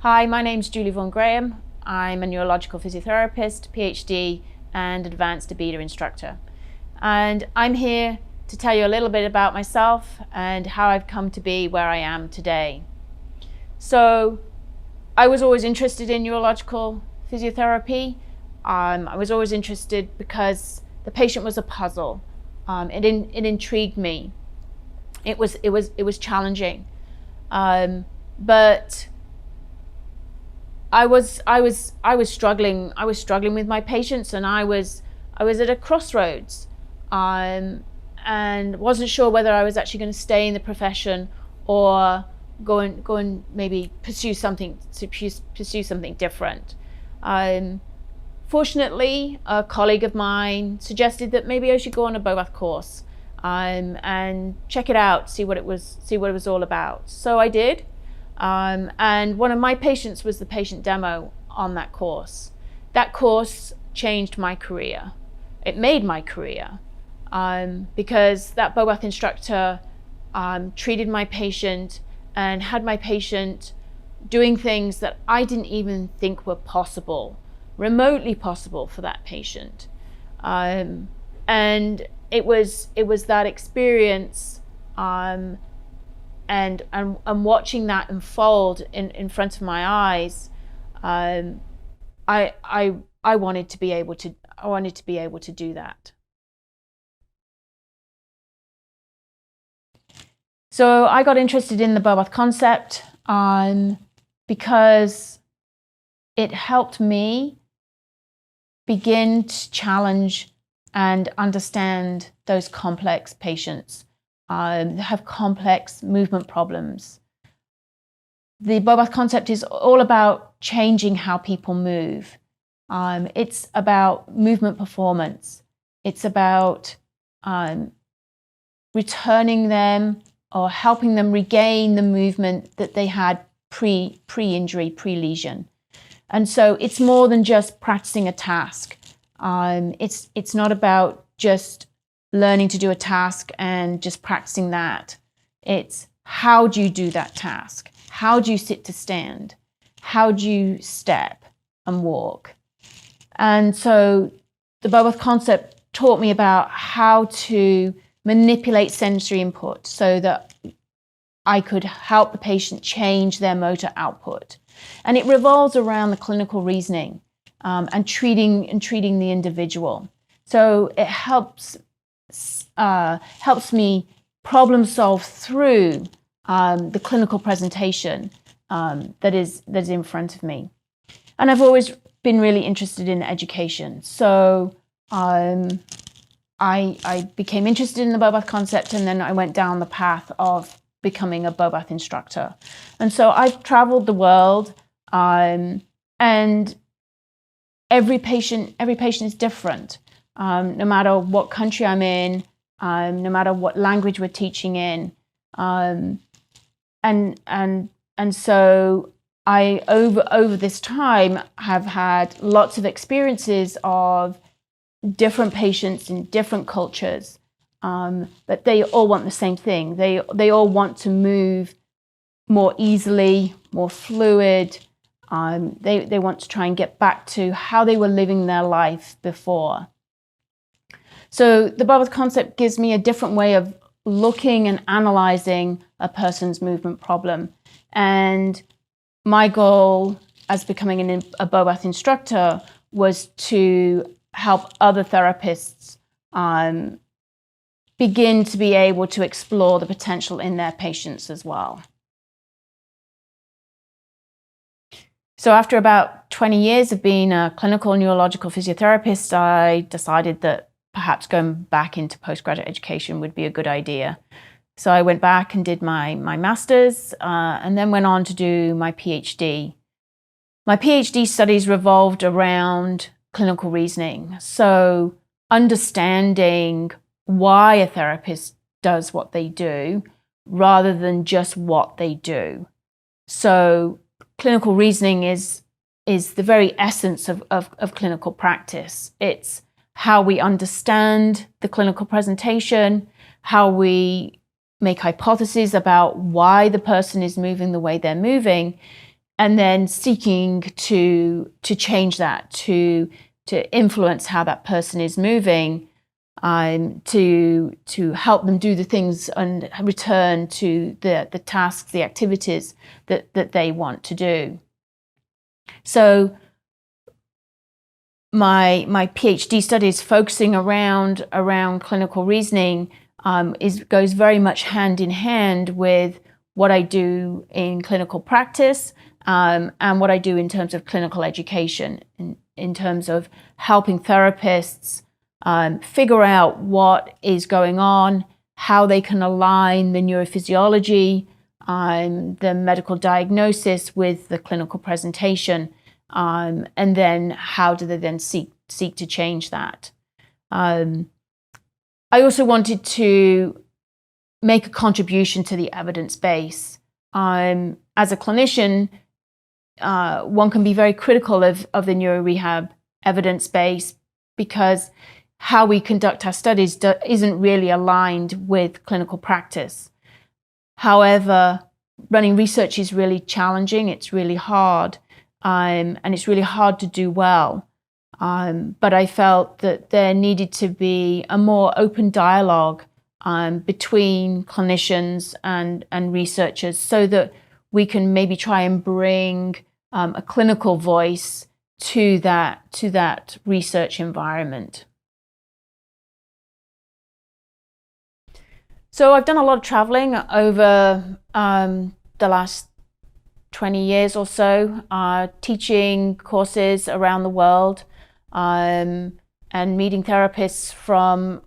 Hi, my name's Julie Vaughan Graham. I'm a neurological physiotherapist, PhD, and advanced beta instructor. And I'm here to tell you a little bit about myself and how I've come to be where I am today. So, I was always interested in neurological physiotherapy. I was always interested because the patient was a puzzle. It intrigued me. It was challenging, but I was struggling. I was struggling with my patients, and I was at a crossroads, and wasn't sure whether I was actually going to stay in the profession or go and maybe pursue something different. Fortunately, a colleague of mine suggested that maybe I should go on a bobath course and check it out, see what it was all about. So I did. And one of my patients was the patient demo on that course. That course changed my career. It made my career because that bobath instructor treated my patient and had my patient doing things that I didn't even think were possible, remotely possible for that patient. And it was that experience and watching that unfold in front of my eyes. I wanted to be able to do that. So I got interested in the bobath concept because it helped me begin to challenge and understand those complex patients that have complex movement problems. The bobath concept is all about changing how people move. It's about movement performance. It's about returning them or helping them regain the movement that they had pre-injury, pre-lesion. And so it's more than just practicing a task. It's not about just learning to do a task and just practicing that. It's how do you do that task? How do you sit to stand? How do you step and walk? And so the bobath concept taught me about how to manipulate sensory input so that I could help the patient change their motor output. And it revolves around the clinical reasoning and treating the individual. So it helps me problem solve through the clinical presentation that is in front of me. And I've always been really interested in education. So I became interested in the bobath concept, and then I went down the path of becoming a bobath instructor. And so I've traveled the world, and every patient is different. No matter what country I'm in, no matter what language we're teaching in, and so I over this time have had lots of experiences of different patients in different cultures, but they all want the same thing. They all want to move more easily, more fluid. They want to try and get back to how they were living their life before. So the bobath concept gives me a different way of looking and analyzing a person's movement problem. And my goal as becoming a bobath instructor was to help other therapists begin to be able to explore the potential in their patients as well. So after about 20 years of being a clinical neurological physiotherapist, I decided that perhaps going back into postgraduate education would be a good idea. So I went back and did my master's and then went on to do my PhD. My PhD studies revolved around clinical reasoning. So understanding why a therapist does what they do rather than just what they do. So clinical reasoning is the very essence of clinical practice. It's how we understand the clinical presentation, how we make hypotheses about why the person is moving the way they're moving, and then seeking to change that, to influence how that person is moving, to help them do the things and return to the tasks, the activities that they want to do. So my PhD studies focusing around clinical reasoning goes very much hand in hand with what I do in clinical practice, and what I do in terms of clinical education, in terms of helping therapists figure out what is going on, how they can align the neurophysiology, the medical diagnosis with the clinical presentation, and then how do they then seek to change that. I also wanted to make a contribution to the evidence base. As a clinician, one can be very critical of the neurorehab evidence base, because how we conduct our studies isn't really aligned with clinical practice. However, running research is really challenging, it's really hard, and it's really hard to do well. But I felt that there needed to be a more open dialogue between clinicians and researchers, so that we can maybe try and bring a clinical voice to that research environment. So I've done a lot of traveling over the last 20 years or so, teaching courses around the world, and meeting therapists from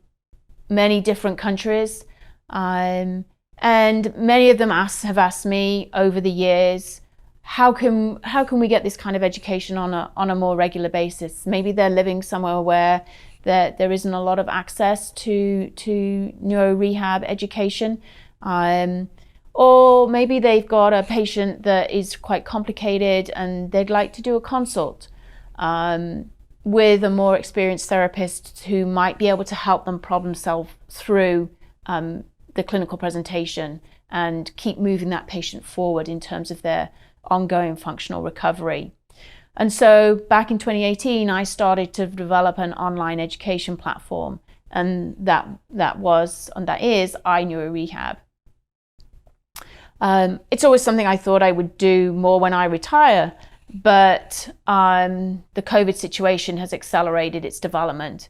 many different countries. And many of them have asked me over the years, how can we get this kind of education on a more regular basis? Maybe they're living somewhere where there isn't a lot of access to neuro-rehab education, or maybe they've got a patient that is quite complicated and they'd like to do a consult with a more experienced therapist who might be able to help them problem solve through the clinical presentation and keep moving that patient forward in terms of their ongoing functional recovery. And so back in 2018, I started to develop an online education platform, and that is iNeuroRehab. It's always something I thought I would do more when I retire, but the COVID situation has accelerated its development,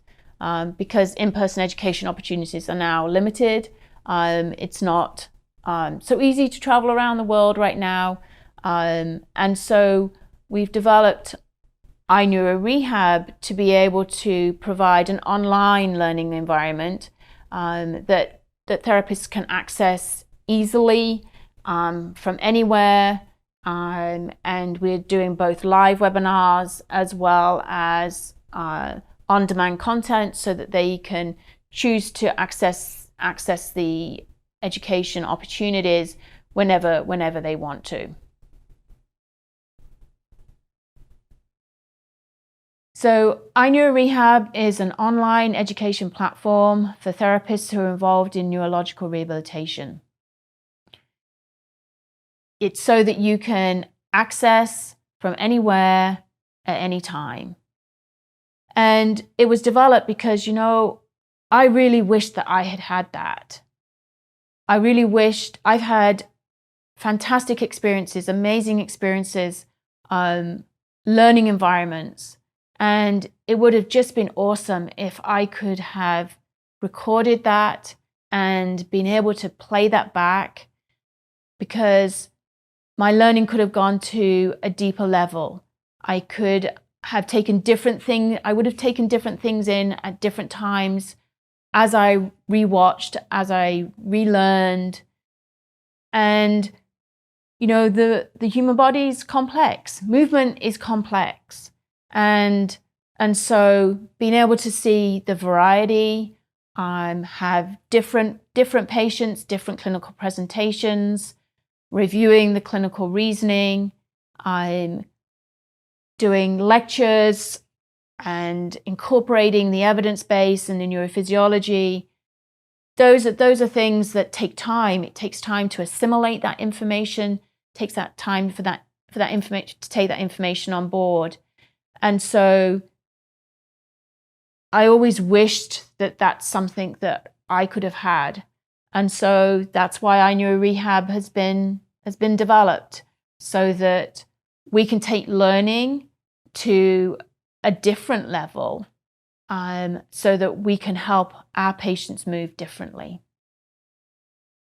because in-person education opportunities are now limited. It's not so easy to travel around the world right now, and so we've developed iNeuroRehab to be able to provide an online learning environment that therapists can access easily from anywhere. And we're doing both live webinars as well as on-demand content, so that they can choose to access the education opportunities whenever they want to. So iNeuroRehab is an online education platform for therapists who are involved in neurological rehabilitation. It's so that you can access from anywhere at any time. And it was developed because, I really wished that I had had that. I really wished I've had fantastic experiences, amazing experiences, learning environments. And it would have just been awesome if I could have recorded that and been able to play that back, because my learning could have gone to a deeper level. I could have taken different things. I would have taken different things in at different times as I rewatched, as I relearned. And, the human body is complex. Movement is complex. And so being able to see the variety, have different patients, different clinical presentations, reviewing the clinical reasoning, I'm doing lectures and incorporating the evidence base and the neurophysiology. Those are things that take time. It takes time to assimilate that information. It takes that time for that that information, to take that information on board. And so I always wished that that's something that I could have had. And so that's why iNeuroRehab has been developed, so that we can take learning to a different level, so that we can help our patients move differently.